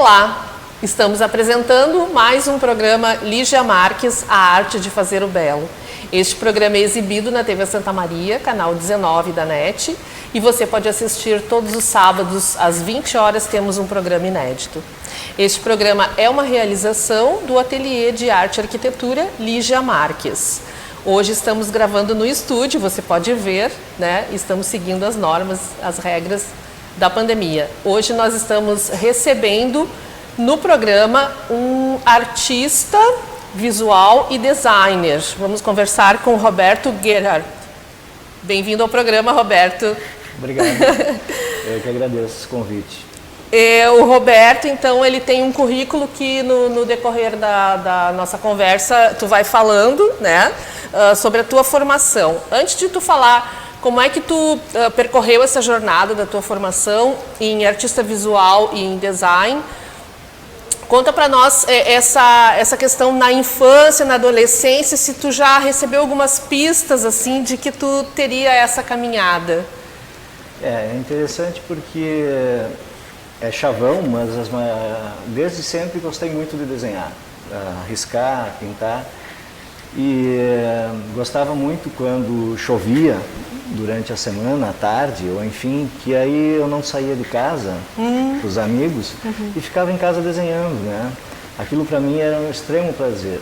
Olá, estamos apresentando mais um programa Lígia Marques, a arte de fazer o belo. Este programa é exibido na TV Santa Maria, canal 19 da NET, e você pode assistir todos os sábados, às 20 horas, temos um programa inédito. Este programa é uma realização do Ateliê de Arte e Arquitetura Lígia Marques. Hoje estamos gravando no estúdio, você pode ver, né? Estamos seguindo as normas, as regras da pandemia. Hoje nós estamos recebendo no programa um artista visual e designer. Vamos conversar com Roberto Gerhardt. Bem-vindo ao programa, Roberto. Obrigado. Eu que agradeço esse convite. O Roberto, então, ele tem um currículo que no decorrer da nossa conversa tu vai falando, né, sobre a tua formação. Antes de tu falar como é que tu percorreu essa jornada da tua formação em artista visual e em design, conta para nós essa questão na infância, na adolescência, se tu já recebeu algumas pistas assim de que tu teria essa caminhada. É interessante porque é chavão, mas desde sempre gostei muito de desenhar, riscar, pintar. E gostava muito quando chovia durante a semana, à tarde, ou enfim, que aí eu não saía de casa com os amigos e ficava em casa desenhando, né? Aquilo para mim era um extremo prazer.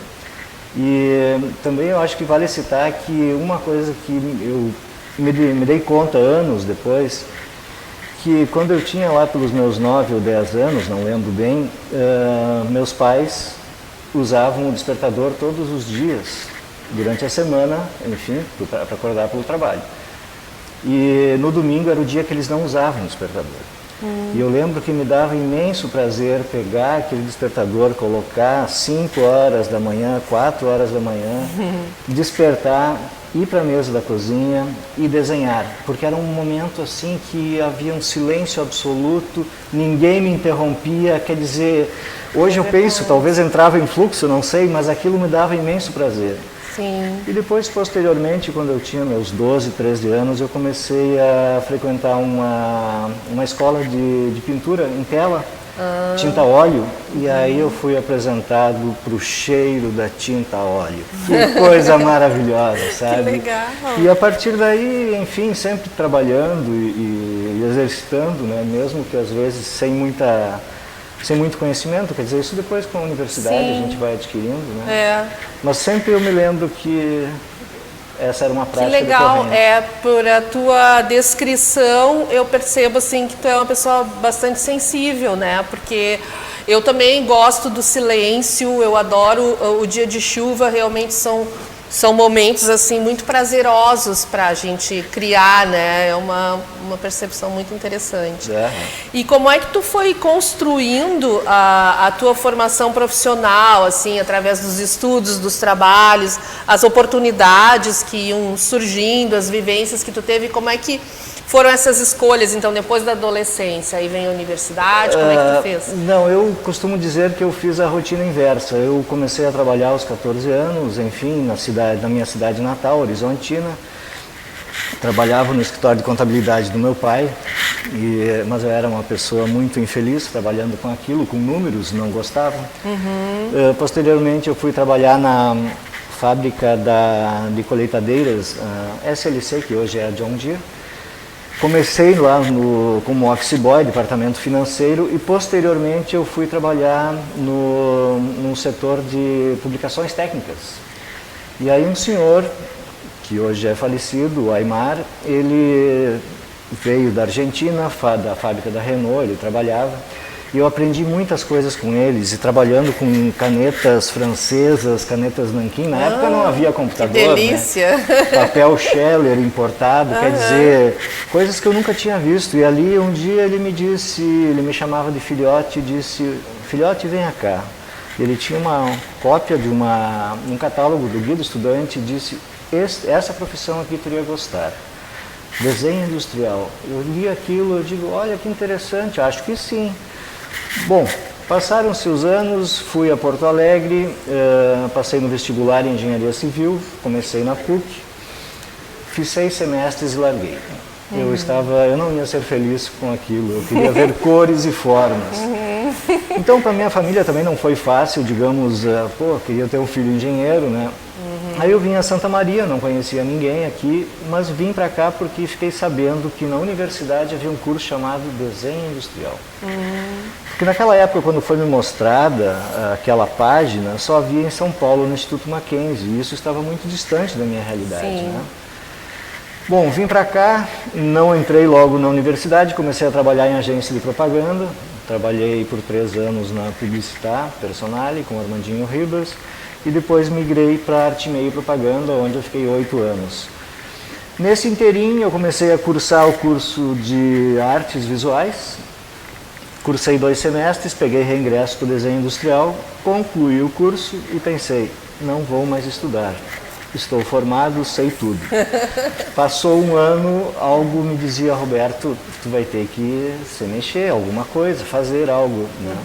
E também eu acho que vale citar que uma coisa que eu me dei conta anos depois, que quando eu tinha lá pelos meus 9 ou 10 anos, não lembro bem, meus pais usavam o despertador todos os dias, durante a semana, enfim, para acordar para o trabalho. E no domingo era o dia que eles não usavam o despertador. E eu lembro que me dava imenso prazer pegar aquele despertador, colocar 5 horas da manhã, 4 horas da manhã, despertar, ir para a mesa da cozinha e desenhar, porque era um momento assim que havia um silêncio absoluto, ninguém me interrompia, quer dizer, hoje eu penso, talvez entrava em fluxo, não sei, mas aquilo me dava imenso prazer. Sim. E depois, posteriormente, quando eu tinha meus 12, 13 anos, eu comecei a frequentar uma escola de pintura em tela, tinta a óleo, e aí eu fui apresentado para o cheiro da tinta a óleo. Que coisa maravilhosa, sabe? Que legal! E a partir daí, enfim, sempre trabalhando e exercitando, né? Mesmo que às vezes sem muito conhecimento, quer dizer, isso depois com a universidade a gente vai adquirindo, né? Mas sempre eu me lembro que essa era uma prática. Que legal, por a tua descrição eu percebo assim que tu é uma pessoa bastante sensível, né? Porque eu também gosto do silêncio, eu adoro o dia de chuva, realmente são momentos assim muito prazerosos para a gente criar, né? É uma percepção muito interessante. E como é que tu foi construindo a tua formação profissional, assim, através dos estudos, dos trabalhos, as oportunidades que iam surgindo, as vivências que tu teve, como é que foram essas escolhas, então, depois da adolescência? Aí vem a universidade, como é que tu fez? Não, eu costumo dizer que eu fiz a rotina inversa. Eu comecei a trabalhar aos 14 anos, enfim, na minha cidade natal, Horizontina. Trabalhava no escritório de contabilidade do meu pai, mas eu era uma pessoa muito infeliz trabalhando com aquilo, com números, não gostava. Posteriormente, eu fui trabalhar na fábrica de colheitadeiras, SLC, que hoje é a John Deere. Comecei lá como office boy, departamento financeiro, e posteriormente eu fui trabalhar no setor de publicações técnicas. E aí um senhor, que hoje é falecido, o Aymar, ele veio da Argentina, da fábrica da Renault, ele trabalhava, e eu aprendi muitas coisas com eles, e trabalhando com canetas francesas, canetas nanquim. Na época não havia computador, que delícia, né? Papel Scheller importado, quer dizer, coisas que eu nunca tinha visto. E ali um dia ele me chamava de filhote e disse: filhote, venha cá. Ele tinha uma cópia de um catálogo do Guia do Estudante e disse: essa profissão aqui teria gostar. Desenho industrial. Eu li aquilo, eu digo: olha que interessante, acho que sim. Bom, passaram-se os anos, fui a Porto Alegre, passei no vestibular em Engenharia Civil, comecei na PUC, fiz 6 semestres e larguei. Eu não ia ser feliz com aquilo, eu queria ver cores e formas. Então, para minha família também não foi fácil, digamos, queria ter um filho engenheiro, né? Aí eu vim a Santa Maria, não conhecia ninguém aqui, mas vim para cá porque fiquei sabendo que na universidade havia um curso chamado Desenho Industrial. Porque naquela época, quando foi me mostrada aquela página, só havia em São Paulo, no Instituto Mackenzie, e isso estava muito distante da minha realidade, né? Bom, vim para cá, não entrei logo na universidade, comecei a trabalhar em agência de propaganda, trabalhei por 3 anos na Publicitar Personale, com o Armandinho Ribas, e depois migrei para Arte e Meio e Propaganda, onde eu fiquei 8 anos. Nesse inteirinho eu comecei a cursar o curso de Artes Visuais, cursei 2 semestres, peguei reingresso para o Desenho Industrial, concluí o curso e pensei, não vou mais estudar. Estou formado, sei tudo. Passou um ano, algo me dizia, Roberto, tu vai ter que se mexer, alguma coisa, fazer algo, né?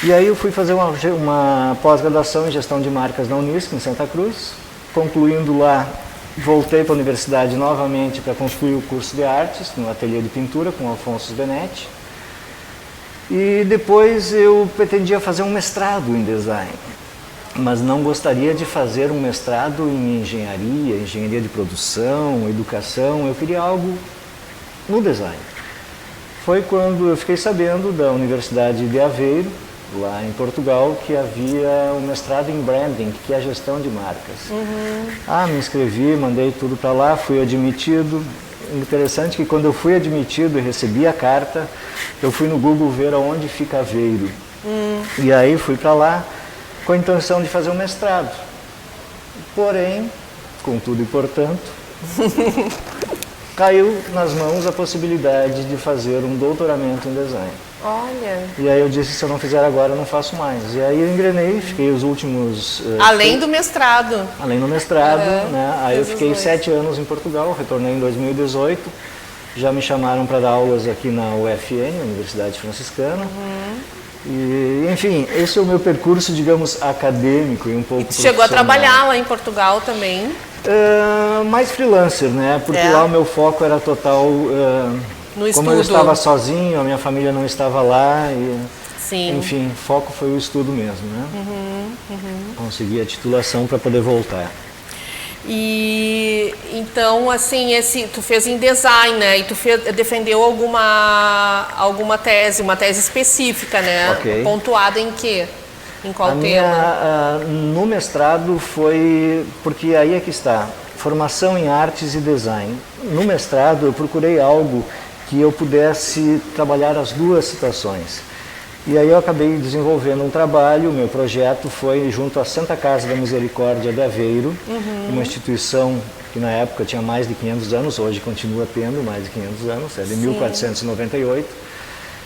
E aí eu fui fazer uma pós-graduação em gestão de marcas na Unisc, em Santa Cruz. Concluindo lá, voltei para a universidade novamente para concluir o curso de artes, no ateliê de pintura com Alfonso Benetti. E depois eu pretendia fazer um mestrado em design. Mas não gostaria de fazer um mestrado em engenharia de produção, educação, eu queria algo no design. Foi quando eu fiquei sabendo da Universidade de Aveiro, lá em Portugal, que havia um mestrado em branding, que é a gestão de marcas. Me inscrevi, mandei tudo para lá, fui admitido. Interessante que quando eu fui admitido e recebi a carta, eu fui no Google ver aonde fica Aveiro. E aí fui para lá, com a intenção de fazer um mestrado. Porém, contudo e portanto, caiu nas mãos a possibilidade de fazer um doutoramento em design. Olha! E aí eu disse, se eu não fizer agora, eu não faço mais. E aí eu engrenei, fiquei os últimos... Além do mestrado. Além do mestrado, né? Aí eu fiquei 7 anos em Portugal, retornei em 2018. Já me chamaram para dar aulas aqui na UFN, Universidade Franciscana. E, enfim, esse é o meu percurso, digamos, acadêmico e um pouco profissional. Chegou a trabalhar lá em Portugal também? Mais freelancer, né? Porque lá o meu foco era total... no estudo. Como eu estava sozinho, a minha família não estava lá. Sim. Enfim, foco foi o estudo mesmo, né? Consegui a titulação para poder voltar. E então, assim, tu fez em design, né? E tu defendeu alguma tese, uma tese específica, né? Ok. Pontuada em quê? Em qual tema? No mestrado foi, porque aí é que está, formação em artes e design. No mestrado eu procurei algo que eu pudesse trabalhar as duas situações. E aí eu acabei desenvolvendo um trabalho, o meu projeto foi junto à Santa Casa da Misericórdia de Aveiro, uma instituição que na época tinha mais de 500 anos, hoje continua tendo mais de 500 anos, é de 1498.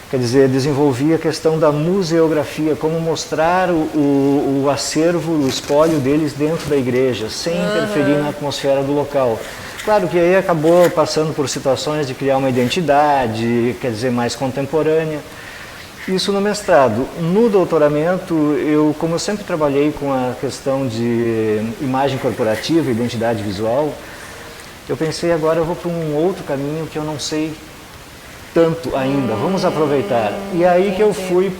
Quer dizer, desenvolvi a questão da museografia, como mostrar o acervo, o espólio deles dentro da igreja, sem interferir na atmosfera do local. Claro que aí acabou passando por situações de criar uma identidade, quer dizer, mais contemporânea. Isso no mestrado. No doutoramento, como eu sempre trabalhei com a questão de imagem corporativa, identidade visual, eu pensei, agora eu vou para um outro caminho que eu não sei tanto ainda, vamos aproveitar. E aí que eu fui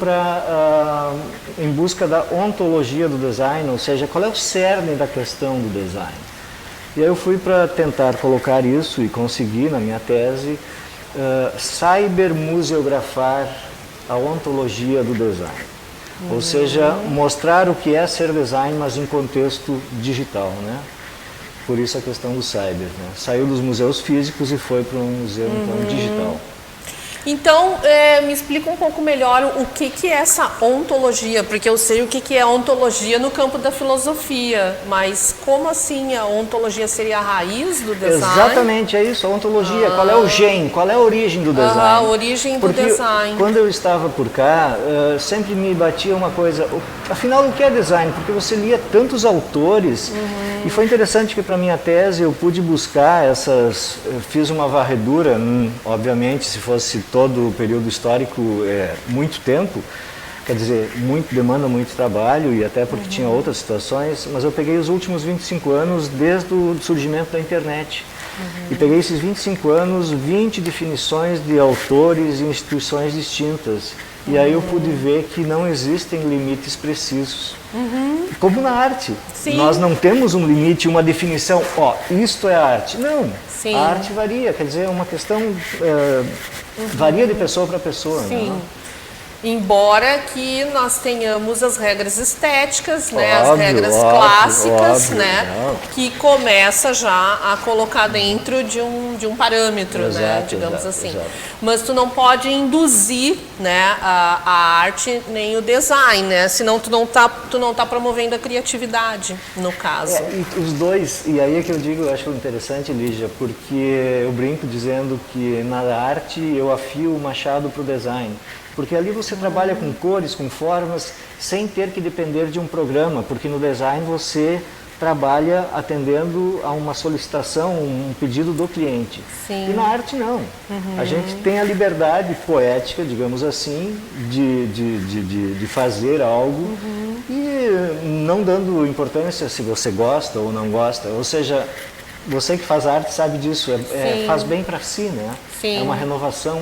em busca da ontologia do design, ou seja, qual é o cerne da questão do design. E aí eu fui para tentar colocar isso e consegui na minha tese, cybermuseografar a ontologia do design. Ou seja, mostrar o que é ser design, mas em contexto digital, né? Por isso a questão do cyber, né? Saiu dos museus físicos e foi para um museu então, digital. Então, me explica um pouco melhor o que é essa ontologia, porque eu sei o que é ontologia no campo da filosofia, mas como assim a ontologia seria a raiz do design? Exatamente, é isso, a ontologia, qual é o gen, qual é a origem do design? A origem do design. Quando eu estava por cá, sempre me batia uma coisa, afinal o que é design? Porque você lia tantos autores, e foi interessante que para minha tese eu pude buscar fiz uma varredura, obviamente se fosse todo o período histórico, muito tempo, quer dizer, demanda muito trabalho e até porque tinha outras situações, mas eu peguei os últimos 25 anos desde o surgimento da internet. E peguei esses 25 anos, 20 definições de autores e instituições distintas. E aí eu pude ver que não existem limites precisos. Como na arte. Sim. Nós não temos um limite, uma definição, isto é arte. Não, Sim. a arte varia, quer dizer, é uma questão, varia de pessoa para pessoa. Sim. Né? Embora que nós tenhamos as regras estéticas, né, Óbvio, as regras óbvio, clássicas, óbvio, né, não. que começa já a colocar dentro de um parâmetro, né, Exato, digamos exato, assim. exato. Mas tu não pode induzir, né, a arte nem o design, né, senão tu não tá promovendo a criatividade, no caso. E os dois, e aí é que eu digo, eu acho interessante, Lígia, porque eu brinco dizendo que na arte eu afio o machado para o design. Porque ali você trabalha com cores, com formas, sem ter que depender de um programa, porque no design você trabalha atendendo a uma solicitação, um pedido do cliente. Sim. E na arte não. A gente tem a liberdade poética, digamos assim, de fazer algo e não dando importância se você gosta ou não gosta. Ou seja, você que faz arte sabe disso, faz bem para si, né? Sim. É uma renovação.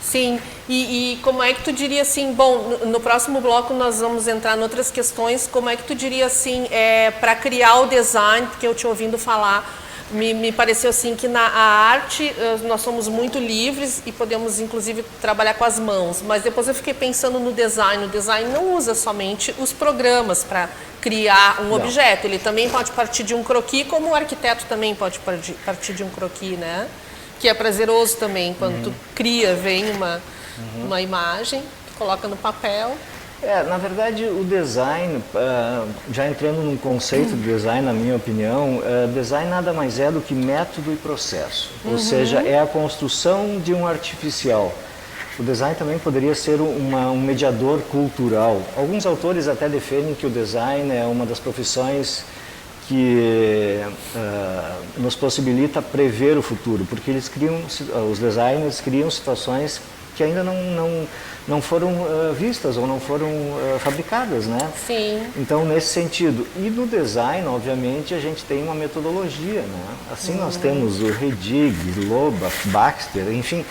Sim, e como é que tu diria assim, bom, no próximo bloco nós vamos entrar em outras questões, como é que tu diria assim, para criar o design, porque eu te ouvindo falar, me pareceu assim que na arte nós somos muito livres e podemos inclusive trabalhar com as mãos, mas depois eu fiquei pensando no design, o design não usa somente os programas para criar um objeto, ele também pode partir de um croquis, como o arquiteto também pode partir de um croquis, né? Que é prazeroso também, quando tu cria, vem uma imagem, tu coloca no papel. Na verdade, o design, já entrando num conceito de design, na minha opinião, design nada mais é do que método e processo. Ou seja, é a construção de um artificial. O design também poderia ser um mediador cultural. Alguns autores até defendem que o design é uma das profissões que nos possibilita prever o futuro, porque os designers criam situações que ainda não foram vistas ou não foram fabricadas, né? Sim. Então, nesse sentido. E no design, obviamente, a gente tem uma metodologia, né? Assim nós temos o Redig, Loba, Baxter, enfim,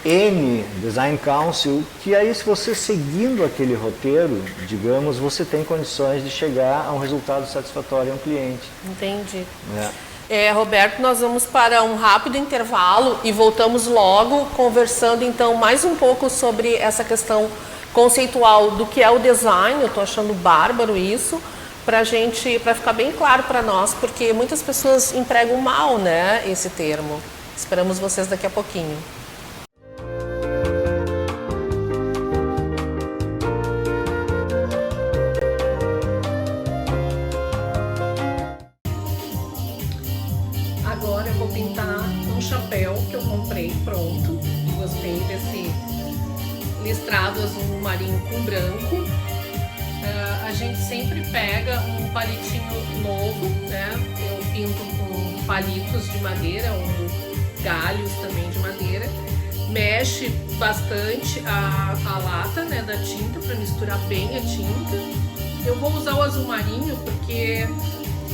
N Design Council, que aí se você seguindo aquele roteiro, digamos, você tem condições de chegar a um resultado satisfatório a um cliente. Entendi. Roberto, nós vamos para um rápido intervalo e voltamos logo conversando então mais um pouco sobre essa questão conceitual do que é o design. Eu estou achando bárbaro isso, para ficar bem claro para nós, porque muitas pessoas empregam mal, né, esse termo. Esperamos vocês daqui a pouquinho. Listrado azul marinho com branco. A gente sempre pega um palitinho novo, né? Eu pinto com palitos de madeira ou galhos também de madeira. Mexe bastante a lata, né, da tinta para misturar bem a tinta. Eu vou usar o azul marinho porque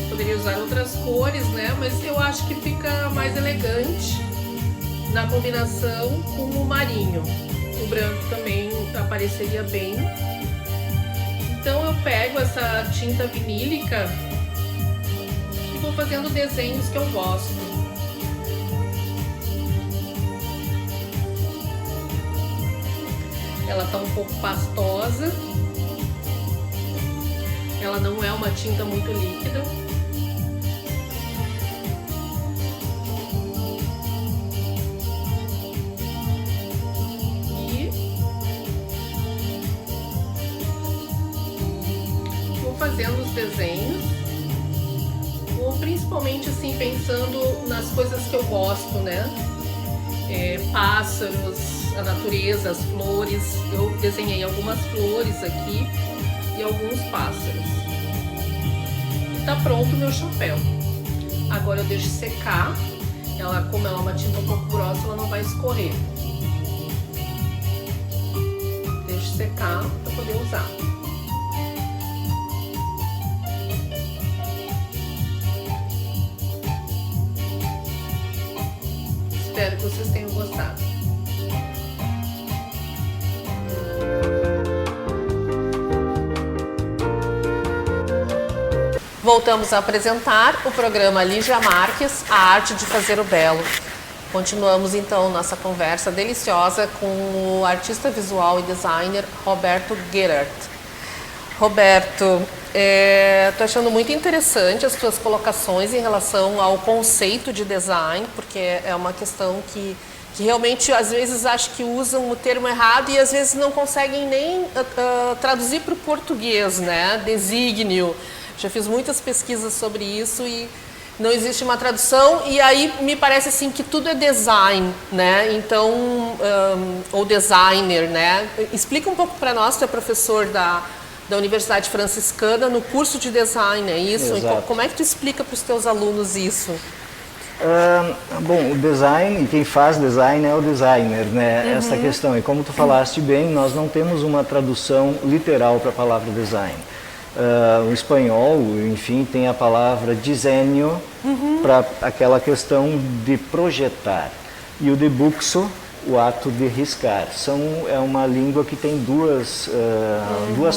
poderia usar outras cores, né? Mas eu acho que fica mais elegante na combinação com o marinho. O branco também apareceria bem. Então eu pego essa tinta vinílica e vou fazendo desenhos que eu gosto. Ela tá um pouco pastosa. Ela não é uma tinta muito líquida. Fazendo os desenhos, ou principalmente assim pensando nas coisas que eu gosto, né? Pássaros, a natureza, as flores. Eu desenhei algumas flores aqui e alguns pássaros. E tá pronto o meu chapéu. Agora eu deixo secar. Como ela é uma tinta um pouco grossa, ela não vai escorrer. Deixo secar para poder usar. Espero que vocês tenham gostado. Voltamos a apresentar o programa Lígia Marques, A Arte de Fazer o Belo. Continuamos então nossa conversa deliciosa com o artista visual e designer Roberto Gerhardt. Roberto, estou achando muito interessante as tuas colocações em relação ao conceito de design, porque é uma questão que realmente às vezes acho que usam o termo errado e às vezes não conseguem nem traduzir para o português, né? Desígnio. Já fiz muitas pesquisas sobre isso e não existe uma tradução, e aí me parece assim que tudo é design, né? Então, ou designer, né? Explica um pouco para nós, tu é professor da Universidade Franciscana no curso de design, é isso? Exato. Como é que tu explica para os teus alunos isso? Bom, o design, e quem faz design é o designer, né? Essa questão, e como tu falaste bem, nós não temos uma tradução literal para a palavra design. O espanhol, enfim, tem a palavra diseño para aquela questão de projetar. E o dibuixo, o ato de riscar. É uma língua que tem duas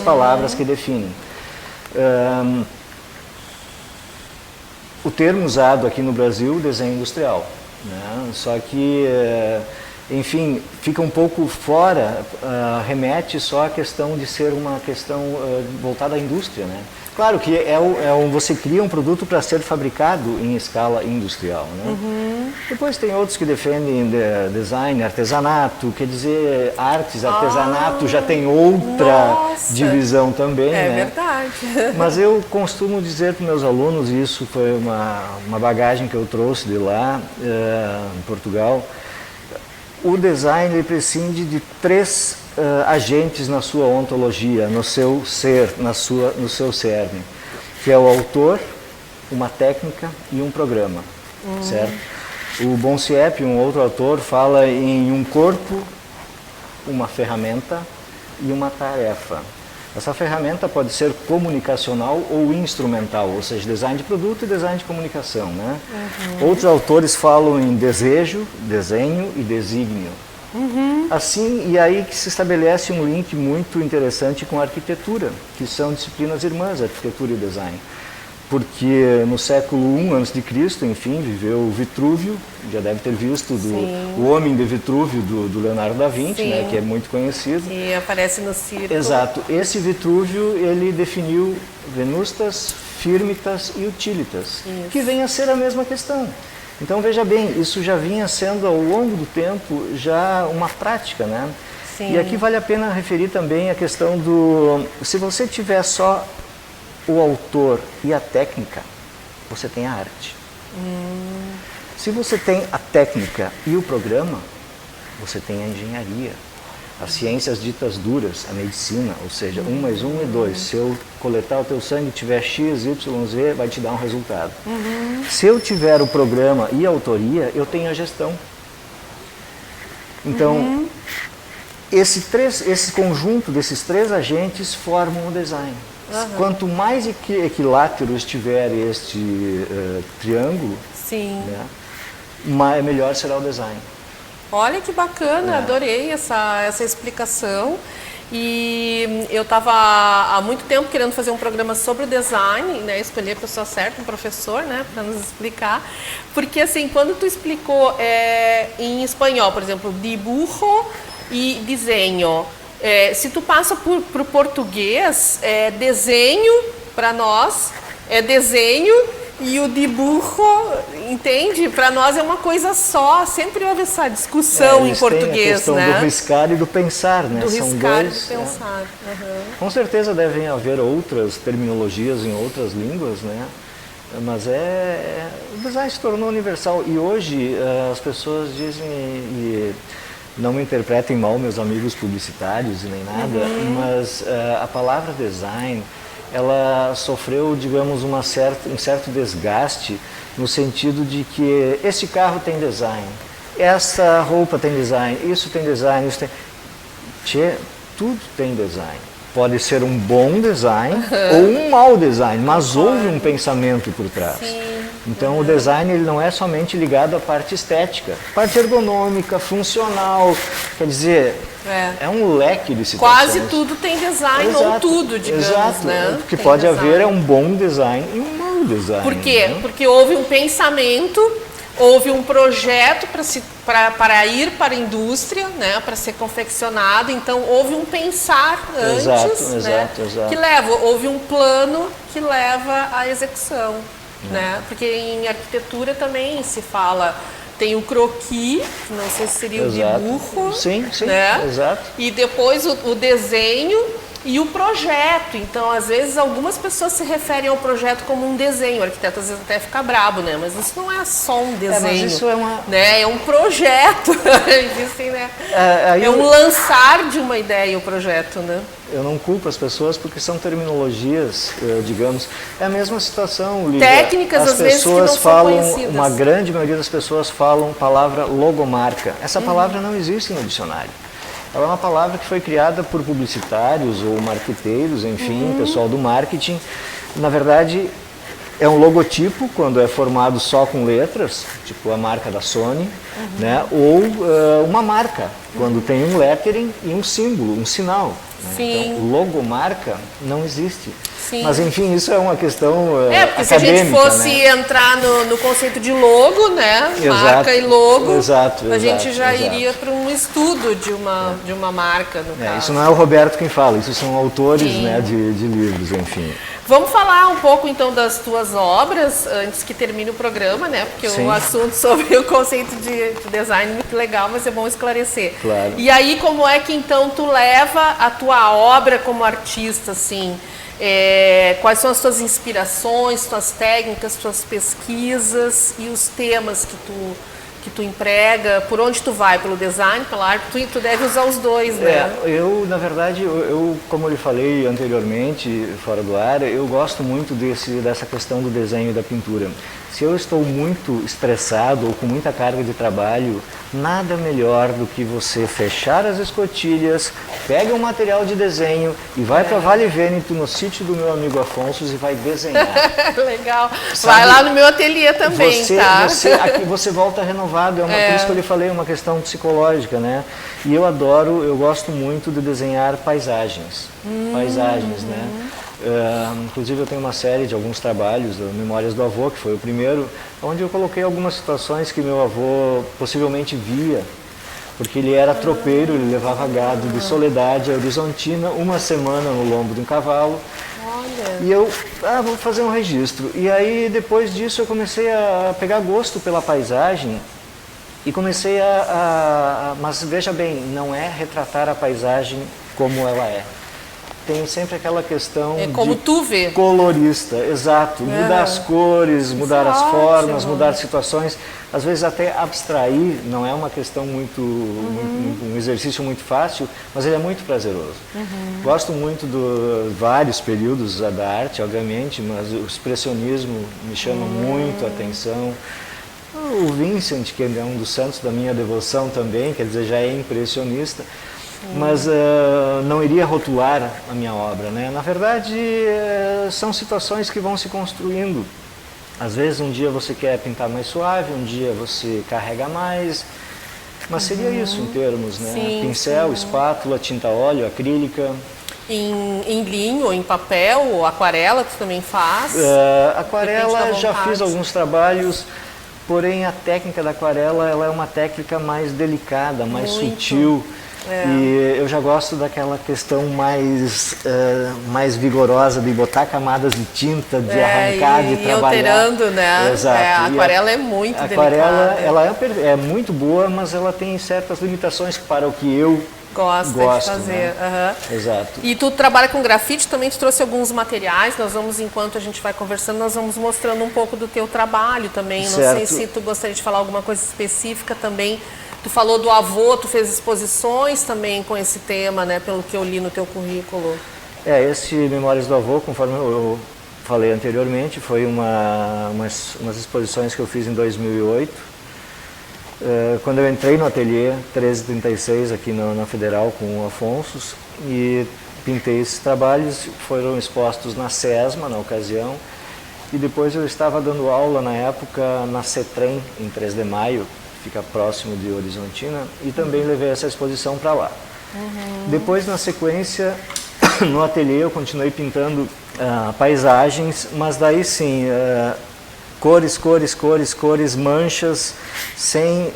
palavras que definem. O termo usado aqui no Brasil, desenho industrial, né? Só que, enfim, fica um pouco fora, remete só à questão de ser uma questão voltada à indústria, né? Claro que você cria um produto para ser fabricado em escala industrial, né? Depois tem outros que defendem design, artesanato, quer dizer, artes, artesanato já tem outra divisão também, né? É verdade. Mas eu costumo dizer para meus alunos, e isso foi uma bagagem que eu trouxe de lá, em Portugal, o design ele prescinde de três agentes na sua ontologia, no seu ser, no seu cerne, que é o autor, uma técnica e um programa, certo? O Bonciep, um outro autor, fala em um corpo, uma ferramenta e uma tarefa. Essa ferramenta pode ser comunicacional ou instrumental, ou seja, design de produto e design de comunicação, né? Outros autores falam em desejo, desenho e desígnio. Assim, e aí que se estabelece um link muito interessante com a arquitetura, que são disciplinas irmãs, arquitetura e design. Porque no século I a.C., enfim, viveu Vitrúvio, já deve ter visto O Homem de Vitrúvio, do Leonardo da Vinci, né, que é muito conhecido. E aparece no circo. Exato. Esse Vitrúvio, ele definiu venustas, firmitas e utilitas, que vem a ser a mesma questão. Então, veja bem, isso já vinha sendo, ao longo do tempo, já uma prática, né? Sim. E aqui vale a pena referir também a questão do... Se você tiver só o autor e a técnica, você tem a arte. Se você tem a técnica e o programa, você tem a engenharia, as ciências ditas duras, a medicina, ou seja, 1 mais 1 é 2. Se eu coletar o teu sangue e tiver X, Y, Z, vai te dar um resultado. Se eu tiver o programa e a autoria, eu tenho a gestão. Então, esse conjunto desses três agentes formam o design. Quanto mais equilátero estiver este triângulo, né, melhor será o design. Olha que bacana, adorei essa explicação. E eu estava há muito tempo querendo fazer um programa sobre o design, né, escolher a pessoa certa, um professor, né, para nos explicar. Porque assim, quando tu explicou em espanhol, por exemplo, dibujo e desenho, se tu passa para o português, desenho para nós é desenho e o dibujo, entende? Para nós é uma coisa só. Sempre houve essa discussão em português, tem a questão né? do riscar e do pensar, né? Do São riscar dois, e do pensar. Com certeza devem haver outras terminologias em outras línguas, né? Mas o design se tornou universal e hoje as pessoas dizem, e não me interpretem mal meus amigos publicitários e nem nada, mas a palavra design, ela sofreu, digamos, um certo desgaste no sentido de que esse carro tem design, essa roupa tem design, isso tem design, isso tem... tudo tem design. Pode ser um bom design ou um mau design, mas houve um pensamento por trás. Então o design ele não é somente ligado à parte estética, parte ergonômica, funcional, quer dizer, é um leque de situações. Quase tudo tem design, ou tudo, digamos, exato. né? O que tem pode design. haver é um bom design e um mau design. Por quê? Né? Porque houve um pensamento, houve um projeto para ir para a indústria, né, para ser confeccionado. Então, houve um pensar antes, exato. que houve um plano que leva à execução. Né? Porque em arquitetura também se fala, tem o croquis, não sei se seria o dibujo, sim, né? Exato. E depois o desenho e o projeto. Então, às vezes, algumas pessoas se referem ao projeto como um desenho. O arquiteto às vezes até fica brabo, né? Mas isso não é só um desenho. Mas isso é né? É um projeto. Existem, né? Um lançar de uma ideia o projeto, né? Eu não culpo as pessoas porque são terminologias, digamos. É a mesma situação, Lívia. Técnicas, às vezes, que não são conhecidas. Uma grande maioria das pessoas falam palavra logomarca. Essa palavra não existe no dicionário. Ela é uma palavra que foi criada por publicitários ou marqueteiros, enfim, pessoal do marketing. Na verdade, é um logotipo quando é formado só com letras, tipo a marca da Sony, né? Ou uma marca, quando tem um lettering e um símbolo, um sinal. Né? Sim. Então, logomarca não existe. Sim. Mas, enfim, isso é uma questão porque acadêmica, se a gente fosse né? entrar no conceito de logo, né? Marca e logo, a gente já iria para um estudo de uma marca, no caso. Isso não é o Roberto quem fala, isso são autores, né, de livros, enfim. Vamos falar um pouco, então, das tuas obras, antes que termine o programa, né? Porque o assunto sobre o conceito de design é muito legal, mas é bom esclarecer. Claro. E aí, como é que, então, tu leva a tua obra como artista, assim? Quais são as tuas inspirações, tuas técnicas, tuas pesquisas e os temas que tu emprega, por onde tu vai, pelo design, pela arte, tu deve usar os dois, né? Eu, na verdade, como eu lhe falei anteriormente, fora do ar, eu gosto muito dessa questão do desenho e da pintura. Se eu estou muito estressado ou com muita carga de trabalho, nada melhor do que você fechar as escotilhas, pega um material de desenho e vai para Vale Vêneto, no sítio do meu amigo Afonso, e vai desenhar. Legal. Sabe, vai lá no meu ateliê também, tá? Aqui você volta renovado, por isso que eu lhe falei, é uma questão psicológica, né? E eu gosto muito de desenhar paisagens. Paisagens, né? Inclusive eu tenho uma série de alguns trabalhos, Memórias do Avô, que foi o primeiro, onde eu coloquei algumas situações que meu avô possivelmente via, porque ele era tropeiro, ele levava gado de Soledade a Horizontina, uma semana no lombo de um cavalo. Olha. E eu, vou fazer um registro. E aí depois disso eu comecei a pegar gosto pela paisagem e comecei mas veja bem, não é retratar a paisagem como ela é. Tem sempre aquela questão como tu vê. Colorista, exato. Mudar as cores, mudar as formas, mudar situações. Às vezes até abstrair não é uma questão um exercício muito fácil, mas ele é muito prazeroso. Gosto muito de vários períodos da arte, obviamente, mas o expressionismo me chama muito a atenção. O Vincent, que é um dos santos da minha devoção também, quer dizer, já é impressionista. Mas não iria rotular a minha obra, né? Na verdade, são situações que vão se construindo. Às vezes um dia você quer pintar mais suave, um dia você carrega mais, mas seria isso em termos, né? Sim, pincel, espátula, tinta óleo, acrílica. Em linho, ou em papel, ou aquarela tu também faz? Aquarela já fiz alguns trabalhos. Porém, a técnica da aquarela ela é uma técnica mais delicada, mais sutil. E eu já gosto daquela questão mais vigorosa de botar camadas de tinta, de arrancar, de trabalhar. Alterando, né? Exato. A aquarela é muito delicada. A aquarela ela é muito boa, mas ela tem certas limitações para o que eu gosto de fazer. Né? Exato. E tu trabalha com grafite, também te trouxe alguns materiais, enquanto a gente vai conversando, nós vamos mostrando um pouco do teu trabalho também. Não sei se tu gostaria de falar alguma coisa específica também. Tu falou do avô, tu fez exposições também com esse tema, né, pelo que eu li no teu currículo. Esse Memórias do Avô, conforme eu falei anteriormente, foi umas exposições que eu fiz em 2008. Quando eu entrei no ateliê 1336 aqui na Federal com o Afonso e pintei esses trabalhos, foram expostos na SESMA na ocasião e depois eu estava dando aula na época na CETREM em 3 de Maio, fica próximo de Horizontina, e também levei essa exposição para lá. Depois, na sequência, no ateliê eu continuei pintando paisagens, mas daí sim, cores, manchas,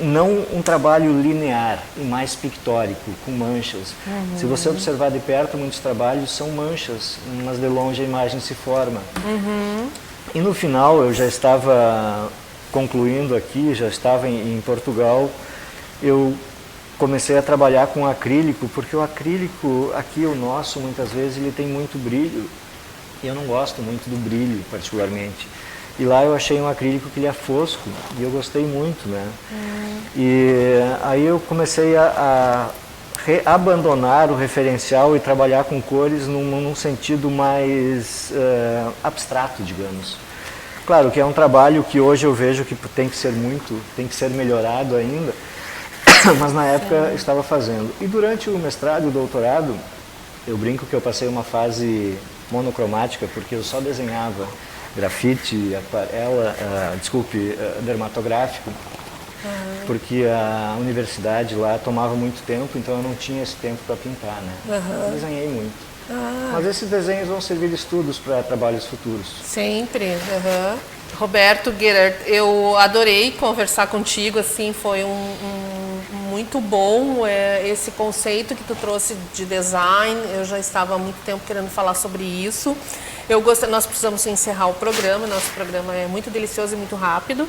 não um trabalho linear e mais pictórico, com manchas. Se você observar de perto, muitos trabalhos são manchas, mas de longe a imagem se forma. E no final eu já estava concluindo aqui, já estava em Portugal, eu comecei a trabalhar com acrílico, porque o acrílico aqui, o nosso, muitas vezes ele tem muito brilho, e eu não gosto muito do brilho, particularmente. E lá eu achei um acrílico que ele é fosco, e eu gostei muito, né? E aí eu comecei a abandonar o referencial e trabalhar com cores num sentido mais abstrato, digamos. Claro que é um trabalho que hoje eu vejo que tem que ser melhorado ainda, mas na época eu estava fazendo. E durante o mestrado e o doutorado, eu brinco que eu passei uma fase monocromática, porque eu só desenhava grafite, aquarela, dermatográfico, porque a universidade lá tomava muito tempo, então eu não tinha esse tempo para pintar, né? Eu desenhei muito. Mas esses desenhos vão servir de estudos para trabalhos futuros. Sempre. Roberto Gerard, eu adorei conversar contigo, assim, foi muito bom esse conceito que tu trouxe de design. Eu já estava há muito tempo querendo falar sobre isso. Nós precisamos encerrar o programa, nosso programa é muito delicioso e muito rápido.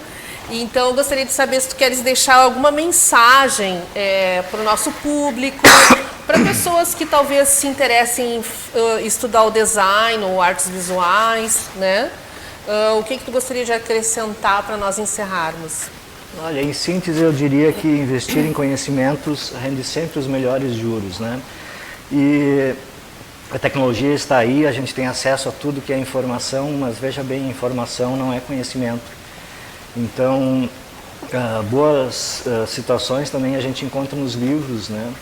Então eu gostaria de saber se tu queres deixar alguma mensagem para o nosso público, para pessoas que talvez se interessem em estudar o design ou artes visuais, né? O que tu gostaria de acrescentar para nós encerrarmos? Olha, em síntese eu diria que investir em conhecimentos rende sempre os melhores juros, né? E a tecnologia está aí, a gente tem acesso a tudo que é informação, mas veja bem, informação não é conhecimento. Então, boas situações também a gente encontra nos livros, né?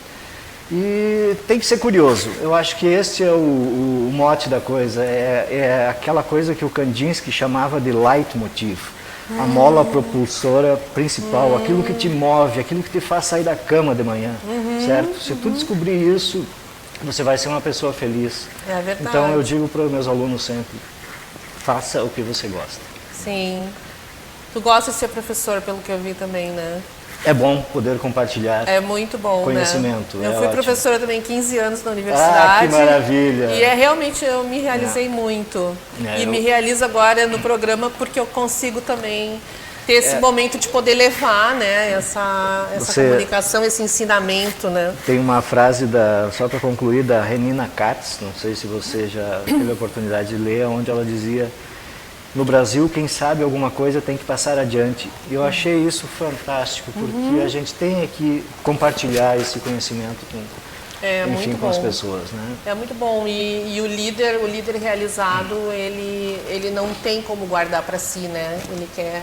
E tem que ser curioso. Eu acho que esse é o mote da coisa. É aquela coisa que o Kandinsky chamava de leitmotiv. A mola propulsora principal, aquilo que te move, aquilo que te faz sair da cama de manhã, certo? Se tu descobrir isso, você vai ser uma pessoa feliz. É verdade. Então eu digo para os meus alunos sempre, faça o que você gosta. Sim. Tu gosta de ser professor, pelo que eu vi também, né? É bom poder compartilhar muito bom, conhecimento. Né? Eu fui professora também 15 anos na Ah, universidade. que maravilha! E realmente eu me realizei muito. Me realizo agora no programa porque eu consigo também ter esse momento de poder levar, né, essa comunicação, esse ensinamento, né? Tem uma frase, só para concluir, da Renina Katz, não sei se você já teve a oportunidade de ler, onde ela dizia: no Brasil, quem sabe alguma coisa tem que passar adiante. E eu achei isso fantástico, porque a gente tem que compartilhar esse conhecimento com as pessoas, né? É muito bom. E o líder realizado, ele não tem como guardar para si, né? Ele quer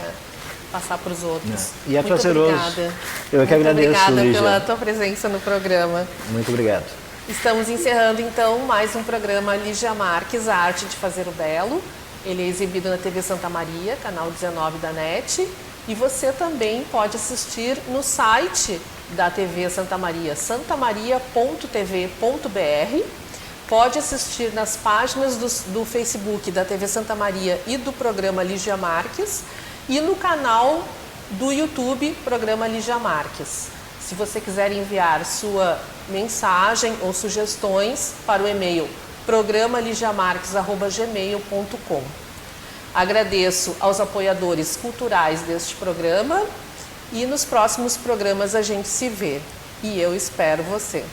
passar para os outros. E é prazeroso. Obrigada. Eu que agradeço, obrigada Lígia, pela tua presença no programa. Muito obrigado. Estamos encerrando, então, mais um programa Lígia Marques, a arte de fazer o belo. Ele é exibido na TV Santa Maria, canal 19 da NET, e você também pode assistir no site da TV Santa Maria, santamaria.tv.br. Pode assistir nas páginas do Facebook da TV Santa Maria e do programa Lígia Marques e no canal do YouTube, programa Lígia Marques. Se você quiser enviar sua mensagem ou sugestões para o e-mail programaligiamarques@gmail.com. Agradeço aos apoiadores culturais deste programa e nos próximos programas a gente se vê. E eu espero você.